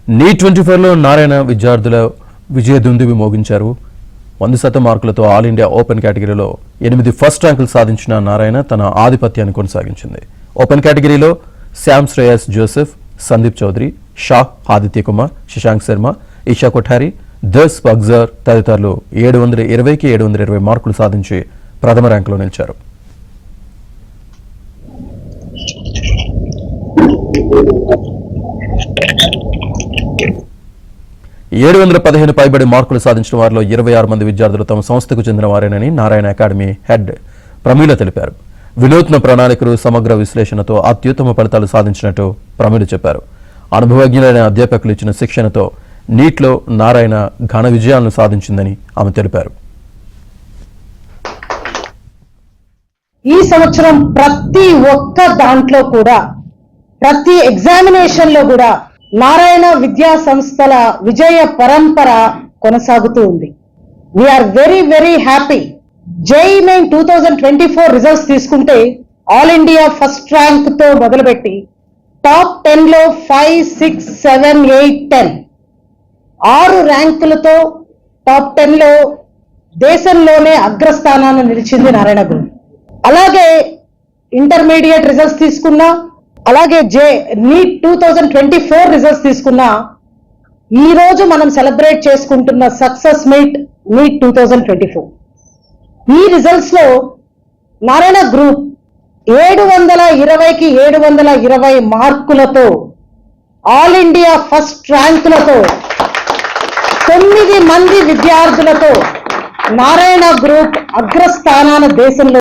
Neat 24లో Narayana విద్యార్థుల విజయదుందువి మోగించారు. 100% మార్కులతో all India open కేటగిరీలో 8 ఫస్ట్ ర్యాంకులు సాధించిన నారాయణ తన ఆధిపత్యాన్ని కొనసాగించింది. ఓపెన్ కేటగిరీలో శ్యామ్ శ్రేయస్ జోసెఫ్, సందీప్ చౌదరి, షా, ఆదిత్య కుమార్, శశాంక్ శర్మ, ఈషా కొఠారి, దస్ బగ్జర్ తదితరులు 720కి 720 మార్కులు సాధించి ప్రథమ ర్యాంకులో నిలిచారు. ఏడు 715 పైబడి మార్కులు సాధించిన వారిలో 26 మంది విద్యార్థులు తమ సంస్థకు చెందిన వారేనని నారాయణ అకాడమీ హెడ్ ప్రమీల తెలిపారు. వినూత్న ప్రణాళికలు, సమగ్ర విశ్లేషణతో అత్యుత్తమ ఫలితాలు సాధించినట్టు ప్రమీల చెప్పారు. అనుభవజ్ఞులైన అధ్యాపకులు ఇచ్చిన శిక్షణతో నీట్లో నారాయణ ఘన విజయాలను సాధించిందని ఆమె తెలిపారు. ఈ సంవత్సరం ప్రతి ఒక్క దాంట్లో కూడా, ప్రతి ఎగ్జామినేషన్ లో కూడా నారాయణ విద్యా సంస్థల విజయ పరంపర కొనసాగుతూ ఉంది. We are very very happy. JEE main 2024 results తీసుకుంటే ఆల్ ఇండియా ఫస్ట్ ర్యాంక్ తో మొదలుపెట్టి టాప్ 10 లో 5, 6, 7, 8, 10 6 ర్యాంకులతో టాప్ 10 లో దేశంలోనే అగ్రస్థానాన్ని నిలిచింది నారాయణ గ్రూప్. అలాగే ఇంటర్మీడియట్ రిజల్ట్స్ తీసుకున్నా, అలాగే నీట్ 2024 రిజల్ట్స్ తీసుకున్నా, ఈ రోజు మనం సెలబ్రేట్ చేసుకుంటున్న సక్సెస్ మీట్ నీట్ 2024. ఈ రిజల్ట్స్ లో నారాయణ గ్రూప్ 720కి 720 మార్కులతో ఆల్ ఇండియా ఫస్ట్ ర్యాంకులతో 9 మంది విద్యార్థులతో నారాయణ గ్రూప్ అగ్రస్థానాన దేశంలో